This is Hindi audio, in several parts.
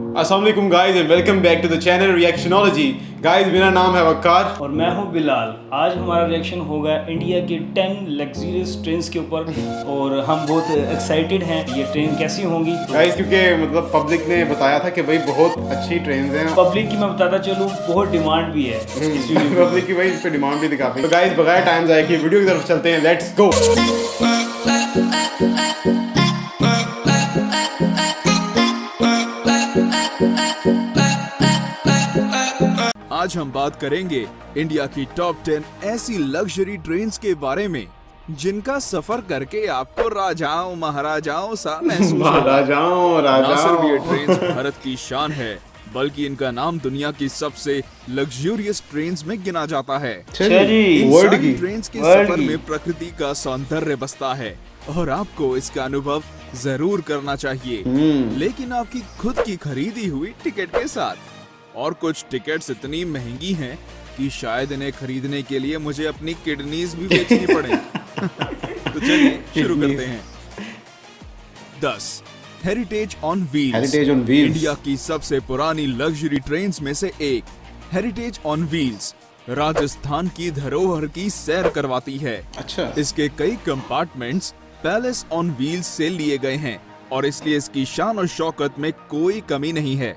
अस्सलाम वालेकुम guys and welcome back to the channel reactionology. Guys मेरा नाम है वक्कार और मैं हूं बिलाल। आज हमारा रिएक्शन होगा इंडिया के 10 लग्जरियस ट्रेन्स के ऊपर और हम बहुत एक्साइटेड हैं ये ट्रेन कैसी होंगी। गाइस क्योंकि मतलब पब्लिक ने बताया था कि भाई बहुत अच्छी ट्रेन हैं। पब्लिक की मैं बताता चलूँ बहुत डिमांड भी है इस वीडियो पब्लिक की भाई इस पे डिमांड भी दिखा पाई। तो गाइस बगैर टाइम जाए कि वीडियो की तरफ चलते हैं, लेट्स गो। आज हम बात करेंगे इंडिया की टॉप 10 ऐसी लग्जरी ट्रेन्स के बारे में जिनका सफर करके आपको राजाओं महाराजाओं सा महसूस होगा। राजाओं ना सिर्फ ये ट्रेन्स भारत की शान है बल्कि इनका नाम दुनिया की सबसे लग्जरियस ट्रेन्स में गिना जाता है। इन वर्ल्ड सारी की ट्रेन्स के वर्ल्ड सफर की। में प्रकृति का सौंदर्य बसता है और आपको इसका अनुभव जरूर करना चाहिए, लेकिन आपकी खुद की खरीदी हुई टिकट के साथ। और कुछ टिकट्स इतनी महंगी हैं कि शायद इन्हें खरीदने के लिए मुझे अपनी किडनीज भी बेचनी पड़े। तो चलिए शुरू करते हैं। 10 heritage on wheels. Heritage on wheels India की सबसे पुरानी लग्जरी ट्रेन्स में से एक हेरिटेज ऑन व्हील्स राजस्थान की धरोहर की सैर करवाती है। अच्छा, इसके कई कंपार्टमेंट्स पैलेस ऑन व्हील्स से लिए गए हैं और इसलिए इसकी शान और शौकत में कोई कमी नहीं है।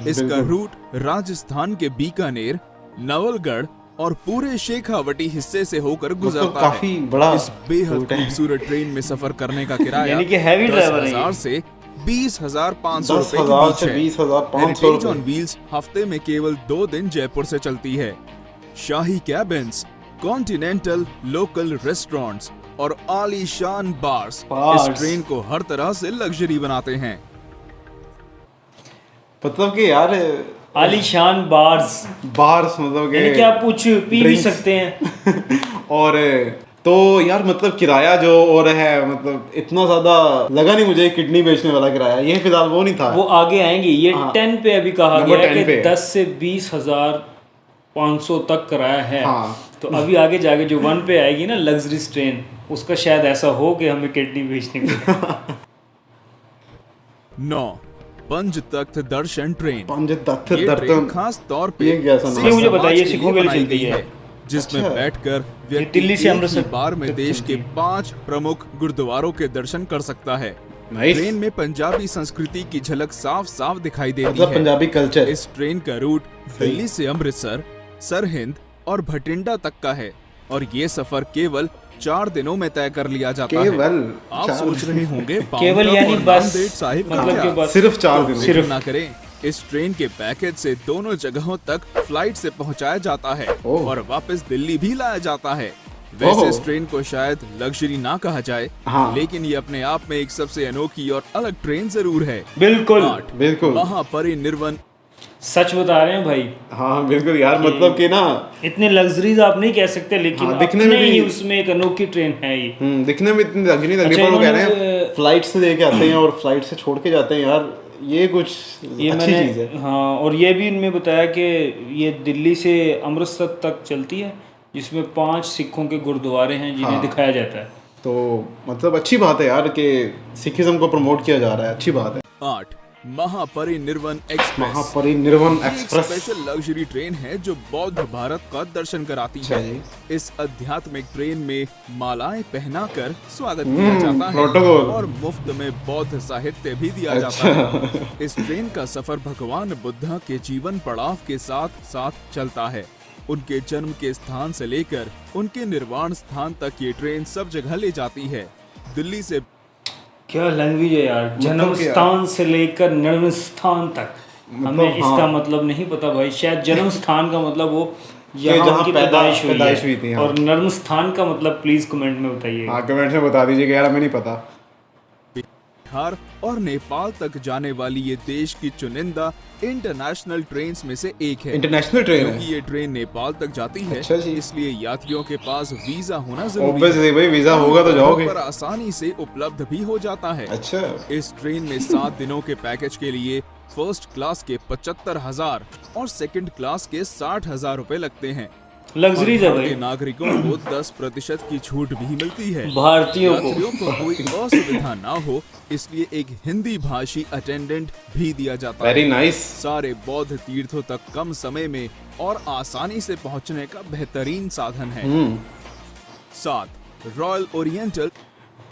इसका रूट राजस्थान के बीकानेर, नवलगढ़ और पूरे शेखावटी हिस्से से होकर गुजरता काफी बड़ा है। इस बेहद रूट है। खूबसूरत ट्रेन में सफर करने का किराया यानी कि heavy driver है ये। 10,000 से 20,500 रुपए के 10,000 बीच से है। 20,500 हेरिटेज रुपए। ऑन व्हील्स हफ्ते में केवल 2 दिन जयपुर से चलती है। शाही कैबिन्स, कॉन्टिनेंटल लोकल रेस्टोरेंट्स और आलीशान बार्स इस ट्रेन को हर तरह से लग्जरी बनाते हैं। मतलब कि यार आलीशान बार्स बार्स मतलब यानी कि आप कुछ पी भी drinks। सकते हैं। और तो यार मतलब किराया जो और है मतलब इतना ज्यादा लगा नहीं मुझे किडनी बेचने वाला किराया। ये फिलहाल वो नहीं था। वो आगे आएंगे। ये हाँ। 10 पे अभी कहा नंबर गया है 10 कि पे। 10 से 20,500 तक किराया है। हाँ। तो अभी आगे जाके जो 1 पे आएगी ना लग्जरीज ट्रेन, उसका शायद ऐसा हो कि हमें किडनी बेचनी पड़े। 9 पंच तख्त दर्शन ट्रेन। पंज तख्त ये ट्रेन दर्शन खास तौर पे ये कैसा नाम? सिख ये मुझे समाज बताइए, के सिखों लिए के लिए बनाई चलती गई है। जिसमें अच्छा। बैठकर व्यक्ति दिल्ली से एक ही अमृतसर बार में तक देश के चलती है। 5 प्रमुख गुरुद्वारों के दर्शन कर सकता है। नाइस। ट्रेन में पंजाबी संस्कृति की झलक साफ साफ दिखाई देती मतलब है। पंजाबी कल्चर। इस ट्रेन का रूट दिल्ली से अमृतसर, सरहिंद और भटिंडा तक का है और ये सफर केवल 4 दिनों में तय कर लिया जाता है। केवल आप 4 सोच रहे होंगे केवल पाउंटा यानी और बस नांदेड़ साहिब का मतलब क्या? कि बस सिर्फ 4 दिन। फिक्र ना करें, इस ट्रेन के पैकेज से दोनों जगहों तक फ्लाइट से पहुंचाया जाता है ओह। और वापस दिल्ली भी लाया जाता है। वैसे ओह। इस ट्रेन को शायद लग्जरी ना कहा जाए, हाँ। लेकिन ये अपने आप में एक सबसे अनोखी और अलग ट्रेन जरूर है। बिल्कुल 8 बिल्कुल। महापरिनिर्वाण। सच बता रहे हैं भाई। हाँ बिल्कुल यार मतलब कि ना इतने लग्जरीज आप नहीं कह सकते, लेकिन हाँ, दिखने अपने में भी- ही उसमें एक अनोखी ट्रेन है ये। दिखने में इतनी लग्जरी लग रही अच्छा, है, पर वो कह रहे इन्होंने, हैं फ्लाइट से लेके आते हैं और फ्लाइट से छोड़ के जाते हैं यार। ये कुछ ये अच्छी चीज है। हाँ, और ये भी इनमें बताया कि ये दिल्ली से अमृतसर तक चलती है, जिसमें 5 सिखों के गुरुद्वारे हैं जिन्हें हाँ। दिखाया जाता है। तो मतलब अच्छी बात है यार कि सिखिज्म को प्रमोट किया जा रहा है, अच्छी बात है। 8 महापरिनिर्वाण एक्सप्रेस। महापरिनिर्वाण ये एक एक्सप्रेस। स्पेशल लग्जरी ट्रेन है जो बौद्ध भारत का दर्शन कराती अच्छा है। जी। इस आध्यात्मिक ट्रेन में मालाएं पहनाकर स्वागत किया जाता है प्रोटोकॉल। और मुफ्त में बौद्ध साहित्य भी दिया अच्छा। जाता है। इस ट्रेन का सफर भगवान बुद्धा के जीवन पड़ाव के साथ साथ चलता है। उनके जन्म के स्थान से लेकर उनके निर्वाण स्थान तक ये ट्रेन सब जगह ले जाती है। दिल्ली से क्या लैंग्वेज है यार, जन्म कि यार- स्थान से लेकर नर्म स्थान तक। हमें इसका हाँ। मतलब नहीं पता भाई। शायद जन्म स्थान का मतलब वो जहाँ जहाँ उनकी पैदाइश पैदाइश हुई हुई थी, है। हाँ। और नर्म स्थान का मतलब प्लीज कमेंट में बताइए। हाँ कमेंट में बता दीजिएगा यार, हमें नहीं पता। बिहार और नेपाल तक जाने वाली ये देश की चुनिंदा इंटरनेशनल ट्रेन में से एक है। इंटरनेशनल ट्रेन है। क्योंकि ये ट्रेन नेपाल तक जाती है, अच्छा जी। इसलिए यात्रियों के पास वीजा होना जरूरी है। ऑब्वियसली भाई वीजा होगा तो जाओगे। पर आसानी से उपलब्ध भी हो जाता है। अच्छा। इस ट्रेन में 7 दिनों के पैकेज के लिए फर्स्ट क्लास के 75,000 और सेकंड क्लास के 60,000 रुपए लगते हैं। लग्जरीज है और भारतीय भाई, नागरिकों को 10% की छूट भी मिलती है। भारतीयों को। यात्रियों को कोई असुविधा ना हो इसलिए एक हिंदी भाषी अटेंडेंट भी दिया जाता वेरी है। नाइस। सारे बौद्ध तीर्थों तक कम समय में और आसानी से पहुंचने का बेहतरीन साधन है। 7. Royal oriental.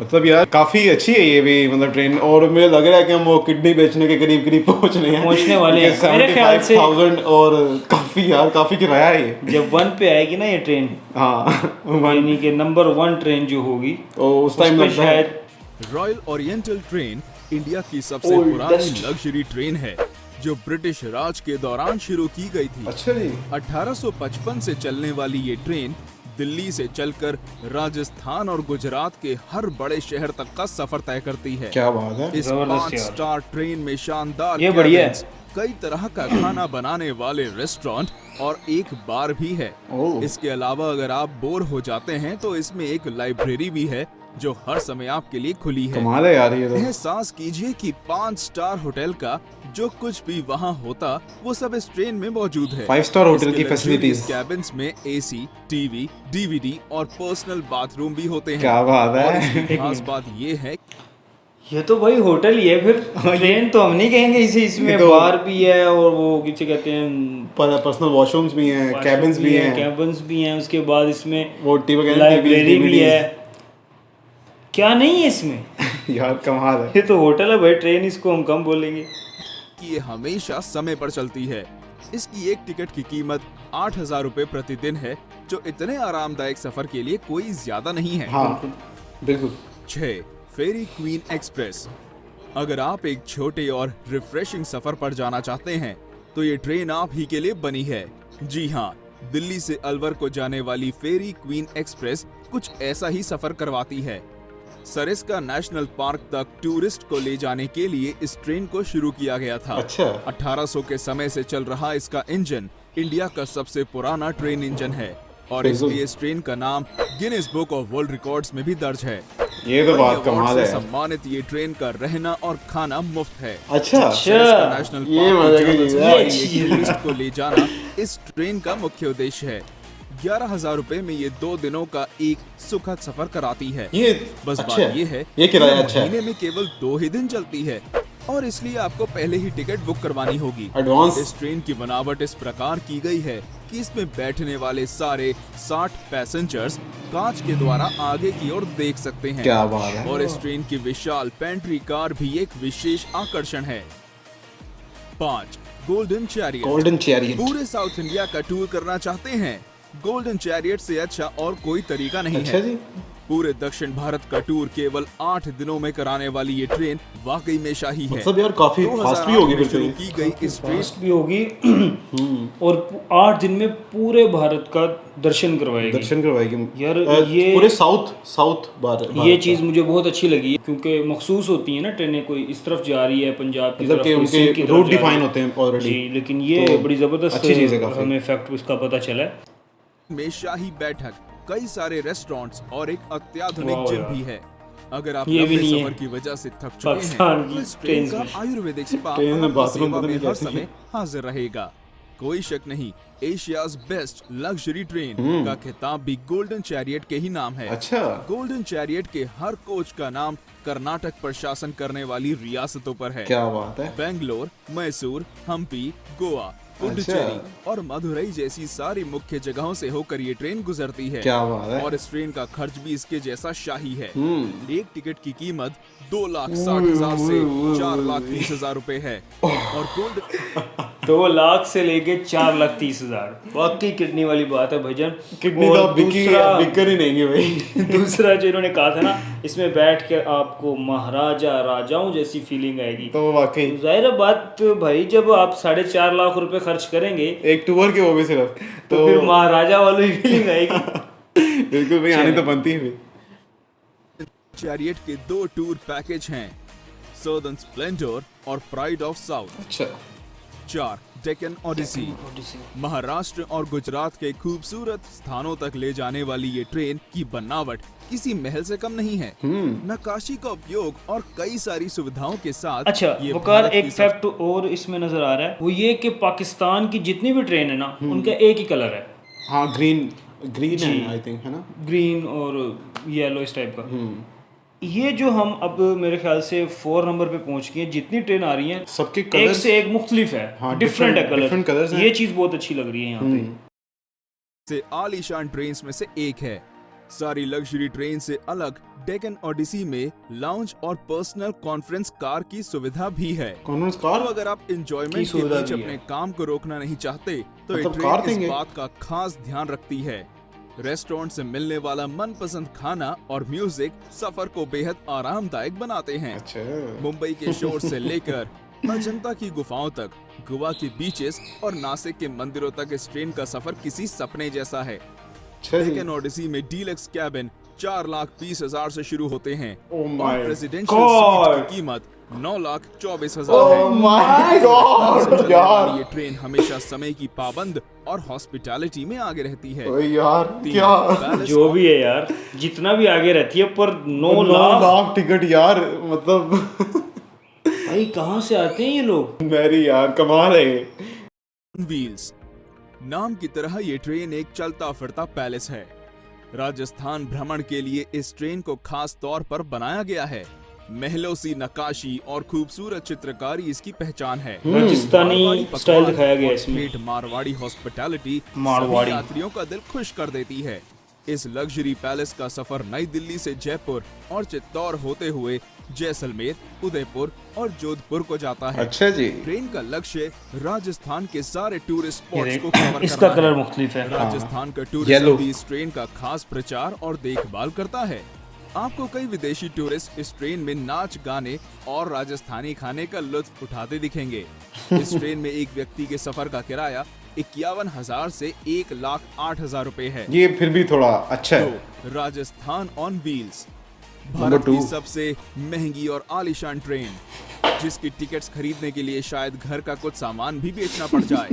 मतलब यार काफी अच्छी है ये भी मतलब ट्रेन, और मुझे लग रहा है कि हम वो किडनी बेचने के करीब करीब पहुंचने वाले हैं। मेरे ख्याल से 75,000 और काफी किराया है ये। जब 1 पे आएगी ना ये ट्रेन, हाँ यानी कि नंबर 1 ट्रेन जो होगी, तो उस टाइम उसमें लगता है। शायद रॉयल ओरिएंटल ट्रेन इंडिया की सबसे पुरानी लग्जरी ट्रेन है जो ब्रिटिश राज के दौरान शुरू की गई थी। अच्छा जी। 1855 से चलने वाली ये ट्रेन दिल्ली से चलकर राजस्थान और गुजरात के हर बड़े शहर तक का सफर तय करती है। क्या बात है। इस जबरदस्त 5 यार। स्टार ट्रेन में शानदार ये बढ़िया है। cabins, कई तरह का खाना बनाने वाले रेस्टोरेंट और एक बार भी है। ओह। इसके अलावा अगर आप बोर हो जाते हैं तो इसमें एक लाइब्रेरी भी है जो हर समय आपके लिए खुली है। कमाल है यार ये तो। एहसास कीजिए कि 5 स्टार होटल का जो कुछ भी वहाँ होता वो सब इस ट्रेन में मौजूद है। 5 स्टार होटल इसके की फैसिलिटीज। कैबिन्स में एसी, टीवी, डीवीडी और पर्सनल बाथरूम भी होते हैं। क्या बात और है। इसकी खास बात ये है ये तो भाई होटल ही है, फिर ट्रेन तो हम नहीं कहेंगे इसे। इसमें तो- बार भी है और वो किसे कहते हैं, पर्सनल वॉशरूम्स भी हैं, कैबिन्स भी हैं, कैबिन्स भी हैं। उसके बाद इसमें वो टीवी वगैरह लाइब्रेरी भी है। क्या नहीं है इसमें? यार कमाल है। ये तो होटल है भाई, ट्रेन इसको हम कम बोलेंगे। कि ये हमेशा समय पर चलती है। इसकी एक टिकट की कीमत 8,000 रुपए प्रतिदिन है जो इतने आरामदायक सफर के लिए कोई ज्यादा नहीं है। हाँ बिल्कुल। 6. फेरी क्वीन एक्सप्रेस। अगर आप एक छोटे और रिफ्रेशिंग सफर पर जाना चाहते हैं तो ये ट्रेन आप ही के लिए बनी है। जी हाँ, दिल्ली से अलवर को जाने वाली फेरी क्वीन एक्सप्रेस कुछ ऐसा ही सफर करवाती है। सरिस्का नेशनल पार्क तक टूरिस्ट को ले जाने के लिए इस ट्रेन को शुरू किया गया था। अच्छा। 1800 के समय से चल रहा इसका इंजन इंडिया का सबसे पुराना ट्रेन इंजन है और बिल्कुल। इसलिए इस ट्रेन का नाम Guinness book of world records में भी दर्ज है। ये तो कई बात अवार्ड कमाल से है। सम्मानित ये ट्रेन का रहना और खाना मुफ्त है। अच्छा। सरिस्का नेशनल ये पार्क मजा की के चीज़ जंगल है। से एक टूरिस्ट को ले जाना इस ट्रेन का मुख्य उद्देश्य है। 11,000 रुपए में ये 2 दिनों का एक सुखद सफर कराती है। ये बस अच्छा बात ये है ये किराया कि अच्छा है। महीने में केवल 2 ही दिन चलती है और इसलिए आपको पहले ही टिकट बुक करवानी होगी। एडवांस। इस ट्रेन की बनावट इस प्रकार की गई है कि इसमें बैठने वाले सारे 60 पैसेंजर्स कांच के द्वारा आगे की ओर देख सकते हैं। क्या बात है। और इस ट्रेन की विशाल पेंट्री कार भी एक विशेष आकर्षण है। 5. Golden chariot. Golden chariot. पूरे साउथ इंडिया का टूर करना चाहते हैं? गोल्डन चैरियट से अच्छा और कोई तरीका नहीं अच्छा है। जी। पूरे दक्षिण भारत का टूर केवल 8 दिनों में कराने वाली ये ट्रेन वाकई में शाही है। मतलब यार काफी फास्ट भी 2008 होगी में फिर शुरू तो की गई इस ट्रेन फास्ट भी होगी और 8 दिन में पूरे भारत का दर्शन करवाएगी। दर्शन करवाएगी यार पूरे ये साउथ ये चीज़ मुझे बहुत अच्छी लगी क्योंकि मखसूस होती है ना ट्रेनें, कोई इस तरफ जा रही है पंजाब की मतलब तरफ, कि कोई सिंध की उनके तरफ रूट जा रही डिफाइन है। होते हैं ऑलरेडी। जी, लेकिन ये तो बड़ी जबरदस्त अच्छी चीज़ है काफी। हमें फैक्ट उसका पता चला है। में शाही बैठक, कई सारे रेस्टोरेंट्स और एक अत्याधुनिक वाह जिम यार। भी है। अगर आप ये भी लंबे नहीं है। सफर की वजह से थक चुके पाकिस्तान हैं की तो इस ट्रेन ट्रेन का आयुर्वेदिक स्पा ट्रेन में आपकी बाथरूम सेवा पता में नहीं हर कैसे समय हाजिर रहेगा। कोई शक नहीं, एशियाज बेस्ट लग्जरी ट्रेन का खिताब भी गोल्डन चैरियट के ही नाम है। अच्छा। गोल्डन चैरियट के हर कोच का नाम कर्नाटक प्रशासन करने वाली रियासतों पर है। क्या बात है। बेंगलोर, मैसूर, हम्पी, गोवा, पुडुचेरी और मदुरई जैसी सारी मुख्य जगहों से होकर ये ट्रेन गुजरती है। क्या बात है। और इस ट्रेन का खर्च भी इसके जैसा शाही है। एक टिकट की कीमत 2,60,000 से 4,30,000 रुपए है और गोल्ड 2 लाख से लेके 4,30,000। वाकई किडनी वाली बात है भाईजान। किडनी और तो बिकर ही नहीं है भाई। दूसरा जो इन्होंने कहा था ना, इसमें बैठ कर आपको महाराजा राजाओं जैसी फीलिंग आएगी। तो वाकई जाहिर है बात भाई, जब आप 4.5 लाख रुपए खर्च करेंगे एक टूर के वो भी सिर्फ तो फिर महाराजा वाली फीलिंग आएगी। बिल्कुल भाई, आनी तो बनती है। चैरियट के 2 टूर पैकेज हैं, सर्दर्न स्प्लेंडर और प्राइड ऑफ साउथ। अच्छा। 4. डेक्कन ओडिसी। महाराष्ट्र और गुजरात के खूबसूरत स्थानों तक ले जाने वाली ये ट्रेन की बनावट किसी महल से कम नहीं है। नक्काशी का उपयोग और कई सारी सुविधाओं के साथ अच्छा ये वकार, भारत एक की फैक्ट और इसमें नजर आ रहा है, वो ये कि पाकिस्तान की जितनी भी ट्रेन है ना, उनका एक ही कलर है। हाँ ग्रीन है आई थिंक, है ना? ग्रीन और येलो इस टाइप का। ये जो हम अब मेरे ख्याल से 4 नंबर पे पहुंच गए हैं, जितनी ट्रेन आ रही हैं सबके एक कलर्स से एक मुख्तलिफ है, हाँ, डिफरेंट है different colours कलर। हैं। ये चीज़ बहुत अच्छी लग रही है यहाँ पे। से आलीशान ट्रेन्स में से एक है। सारी लग्जरी ट्रेन से अलग डेक्कन ओडिसी में लाउंज और पर्सनल कॉन्फ्रेंस कार की सुविधा भी है। कॉन्फ्रेंस तो कार अगर आप एंजॉयमेंट की के सुविधा बीच भी अपने है। काम को रोकना नहीं चाहते तो ये मतलब ट्रेन कार इस देंगे? बात का खास ध्यान रखती है। रेस्टोरेंट से मिलने वाला मनपसंद खाना और म्यूजिक सफर को बेहद आरामदायक बनाते हैं। अच्छा मुंबई के शोर से लेकर अजंता की गुफाओं तक, गोवा के बीचेस और नासिक के मंदिरों तक इस ट्रेन का सफर किसी सपने जैसा है। अच्छा जी। डेक्कन ओडिसी में डीलक्स कैबिन 4,20,000 से शुरू होते हैं Oh my और प्रेसिडेंशियल God! सीट की कीमत 9,24,000 ओह है। माय सबसे गॉड चलने यार, वाली ये ट्रेन हमेशा समय की पाबंद और हॉस्पिटैलिटी में आगे रहती है। ओए यार तीन, क्या पैलेस जो भी है यार, जितना भी आगे रहती है, पर 9 9 लाख लाख टिकट यार, मतलब भाई कहाँ से आते हैं ये लोग? मेरी यार कमाल है। व्हील्स नाम की तरह ये ट्रेन एक चलता फिरता पैलेस है। राजस्थान भ्रमण के लिए इस ट्रेन को खास तौर पर बनाया गया है। महलों सी नक्काशी और खूबसूरत चित्रकारी इसकी पहचान है। राजस्थानी मारवाड़ी स्टाइल पकवान दिखाया गया और इसमें। ठेठ मारवाड़ी हॉस्पिटैलिटी मारवाड़ी। सभी यात्रियों का दिल खुश कर देती है। इस लग्जरी पैलेस का सफर नई दिल्ली से जयपुर और चित्तौड़ होते हुए जैसलमेर, उदयपुर और जोधपुर को जाता है। अच्छा जी। ट्रेन का लक्ष्य राजस्थान के सारे टूरिस्ट ये स्पॉट्स देख, को कवर इसका करना कलर है। मुख्तलिफ है। राजस्थान का Yellow। टूरिज्म भी इस ट्रेन का खास प्रचार और देखभाल करता है। आपको कई विदेशी टूरिस्ट इस ट्रेन में नाच गाने और राजस्थानी खाने का लुत्फ उठाते दिखेंगे। इस ट्रेन में एक व्यक्ति के सफर का किराया 51,000 से 1,08,000 रुपए है। ये फिर भी थोड़ा अच्छा है। तो Rajasthan on wheels, number Bharat की 2। सबसे महंगी और आलीशान ट्रेन, जिसकी टिकट्स खरीदने के लिए शायद घर का कुछ सामान भी बेचना पड़ जाए।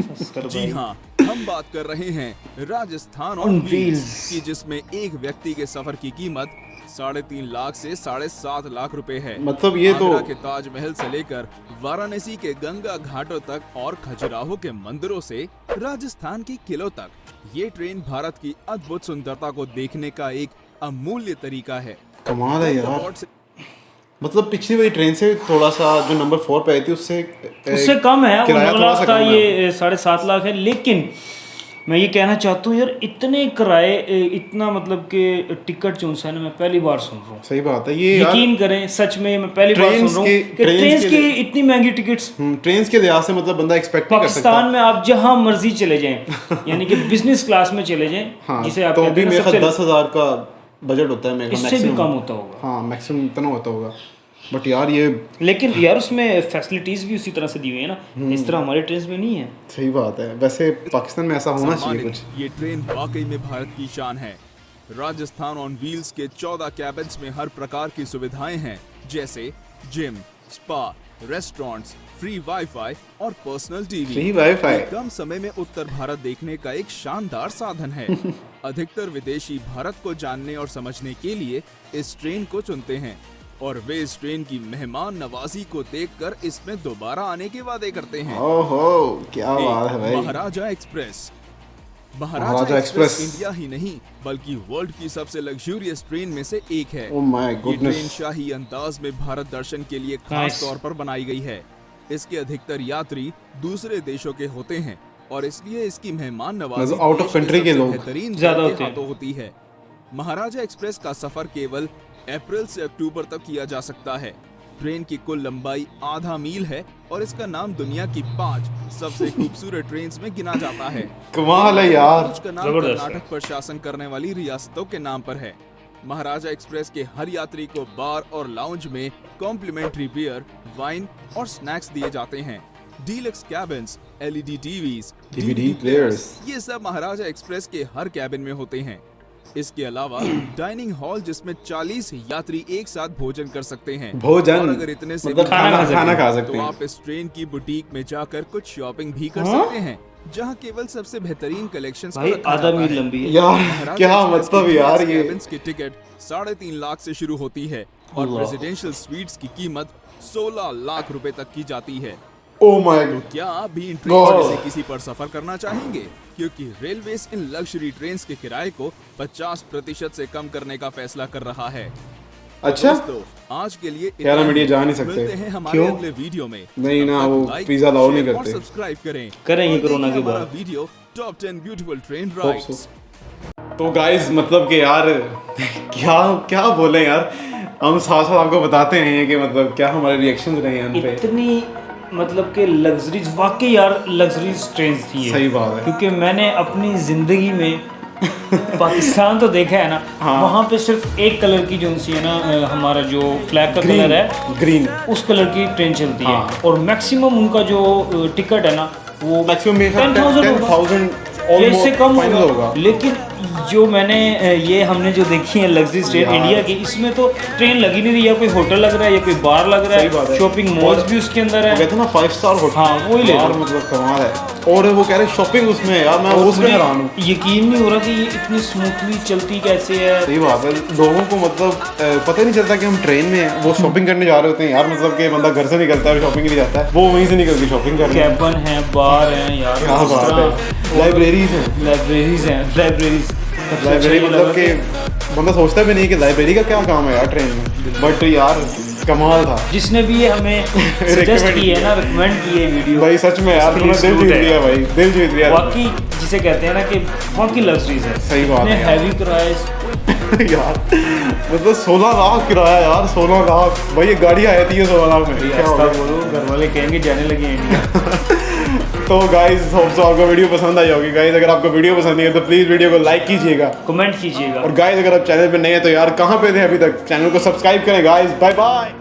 जी हाँ, हम बात कर रहे हैं राजस्थान ऑन व्हील्स की, जिसमें एक व्यक्ति के सफर की कीमत 3.5 लाख से 7.5 लाख रुपए है। मतलब ये तो आगरा के ताजमहल से लेकर वाराणसी के गंगा घाटों तक और खजुराहो के मंदिरों से राजस्थान के किलों तक, ये ट्रेन भारत की अद्भुत सुंदरता को देखने का एक अमूल्य तरीका है। कमाल है यार। अवार्ड से मतलब पिछली वाली ट्रेन से थोड़ा सा जो नंबर 4 पे आई थी उससे कम है। वो किराया 9 थोड़ा सा लाख था, कम है। ये 7.5 लाख है। लेकिन मैं ये कहना चाहता हूँ यार, इतने किराए, इतना मतलब कि टिकट जो है ना, मैं पहली बार सुन रहा हूँ। सही बात है ये यार। यकीन करें, सच में मैं पहली बार सुन ट्रेन्स रहा हूँ के- कि ट्रेन्स के की लिए- इतनी महंगी टिकट्स। ट्रेन्स के लिहाज से मतलब बंदा एक्सपेक्ट नहीं कर सकता। पाकिस्तान में आप जहां मर्जी चले जाएं, यानी कि बिजनेस क्लास में चले जाएं, हाँ, जिसे आप तो कहते भी हैं ना, मेरे ख्याल सबसे 10,000 का बजट होता है मेरे ख्याल, इससे भी maximum। कम होता होगा। हाँ मैक्सिमम इतना होता होगा। बट यार ये लेकिन यार उसमें फैसिलिटीज भी उसी तरह से दी हुई है ना, इस तरह हमारे ट्रेन में नहीं है। सही बात है। वैसे पाकिस्तान में ऐसा होना चाहिए सम्मानित, कुछ। ये ट्रेन वाकई में भारत की शान है। राजस्थान ऑन व्हील्स के 14 कैबिन्स में हर प्रकार की सुविधाएं हैं, जैसे gym, spa, restaurants, free wifi और पर्सनल टीवी। Free wifi. कम समय में उत्तर भारत देखने का एक शानदार साधन है। अधिकतर विदेशी भारत को जानने और समझने के लिए इस ट्रेन को चुनते हैं और वे इस ट्रेन की मेहमान नवाजी को देखकर इसमें दोबारा आने के वादे करते हैं। ओहो क्या बात है भाई। महाराजा एक्सप्रेस। महाराजा महाराजा एक्सप्रेस एक्सप्रेस इंडिया ही नहीं बल्कि वर्ल्ड की सबसे लग्जूरियस ट्रेन में से एक है। ओह माय ये ट्रेन गुडनेस। शाही अंदाज में भारत दर्शन के लिए खास Nice. तौर पर बनाई गई है। इसके अधिकतर यात्री दूसरे देशों के होते हैं और इसलिए इसकी मेहमान नवाजी मतलब out of देश के country के सबसे लोग बेहतरीन ज्यादा दल के होते हैं। हाथों होती है। महाराजा एक्सप्रेस का सफर केवल अप्रैल से अक्टूबर तक किया जा सकता है। ट्रेन की कुल लंबाई आधा मील है और इसका नाम दुनिया की 5 सबसे खूबसूरत ट्रेन्स में गिना जाता है। कमाल है यार। कुछ का नाम जबरदस्त है। कर्नाटक पर शासन करने वाली रियासतों के नाम पर है। महाराजा एक्सप्रेस के हर यात्री को बार और लाउंज में कॉम्प्लीमेंट्री बियर, वाइन और स्नैक्स दिए जाते हैं। Deluxe cabins, LED TVs, DVD players, ये सब महाराजा एक्सप्रेस के हर कैबिन में होते हैं। इसके अलावा डाइनिंग हॉल जिसमें 40 यात्री एक साथ भोजन कर सकते हैं। भोजन और अगर इतने से मतलब भी खाना खा खाना खा तो सकते हैं। आप इस ट्रेन की बुटीक में जाकर कुछ शॉपिंग भी कर हाँ? सकते हैं, जहां केवल सबसे बेहतरीन कलेक्शंस भाई आधा मील लंबी है। यार महाराजा क्या एक्सप्रेस मतलब की यार डीलक्स ये। कैबिन्स की टिकट 3.5 लाख से शुरू होती है और अल्लाह। प्रेसिडेंशियल स्वीट्स की कीमत 16 लाख रुपए तक की जाती है। ओह माय तो क्या आप भी इन God. ट्रेन में से किसी पर सफर करना चाहेंगे? क्योंकि रेलवेज इन लग्जरी ट्रेन्स के किराए को 50% से कम करने का फैसला कर रहा है। अच्छा दोस्तों, आज के लिए यार, हम इतना इंडिया ही। जा नहीं सकते। मिलते हैं हमारे क्यों? अगले वीडियो में। नहीं तब ना, तक वो लाइक, वीजा अलाउ नहीं शेयर और करते। सब्सक्राइब करें। करेंगे और कोरोना देखिए के हमारा बाद। Video top 10 beautiful train Hope rides. तो गाइस मतलब कि यार क्या क्या बोले यार, हम साथ साथ आपको बताते हैं कि मतलब क्या हमारे रिएक्शन रहे हैं उन पे। इतनी मतलब कि लग्जरीज, वाकई यार लग्जरीज ट्रेन थी ये। सही बात है। क्योंकि मैंने अपनी ज़िंदगी में पाकिस्तान तो देखा है ना, हाँ। वहाँ पे सिर्फ एक कलर की जो सी है ना, हमारा जो फ्लैग का कलर है ग्रीन उस कलर की ट्रेन चलती हाँ। है। और मैक्सिमम उनका जो टिकट है ना वो मैक्सिमम 10,000 होगा। 10,000 ये इससे कम फाइनल होगा। लेकिन जो मैंने ये हमने जो देखी है लग्जरी ट्रेन यार। इंडिया की, इसमें तो ट्रेन लगी नहीं रही, या कोई होटल लग रहा है या कोई बार लग रहा सही बात है, है। शॉपिंग मॉल्स और भी उसके अंदर वो है। कहते हैं ना 5 स्टार होटल। हाँ, वही ले यार लो। मतलब कमाल है। और वो कह रहे शॉपिंग उसमें है यार, मैं और उसमें मुझे हैरान हूँ। यकीन नहीं हो रहा कि ये इतनी स्मूथली चलती कैसे है। सही बात है, लोगों को मतलब पता ही नहीं चलता कि हम ट्रेन में हैं, वो शॉपिंग करने जा रहे होते हैं यार। मतलब कि बंदा घर से निकलता है शॉपिंग के लिए जाता है, वो वहीं से निकल के शॉपिंग करने। कैबन है, बार है यार, क्या इस बात तरह। है। लाइब्रेरीज हैं, लाइब्रेरीज हैं, लाइब्रेरीज लाइब्रेरी मतलब कि बंदा सोचता भी नहीं कि लाइब्रेरी का क्या काम है यार ट्रेन में, बट यार कमाल था। जिसने भी ये हमें सजेस्ट की है ना, रिकमेंड की है वीडियो, भाई सच में यार तूने दिल जीत लिया भाई, दिल जीत लिया। बाकी जिसे कहते हैं ना कि बाकी लग्जरीज है। सही बात है यार। हैवी किराए यार मतलब 16 लाख किराया यार, 16 लाख भाई, ये गाड़ी आई थी 16 लाख में। क्या हो गया? बोलो, घर वाले कहेंगे जाने लगे इंडिया। तो गाइस होप सो आपको वीडियो पसंद आई होगी। गाइस अगर आपको वीडियो पसंद आई है तो प्लीज वीडियो को लाइक कीजिएगा। कमेंट कीजिएगा। और गाइस अगर आप चैनल पे नए हैं तो यार कहाँ पे थे अभी तक, चैनल को सब्सक्राइब करें गाइस। Bye bye.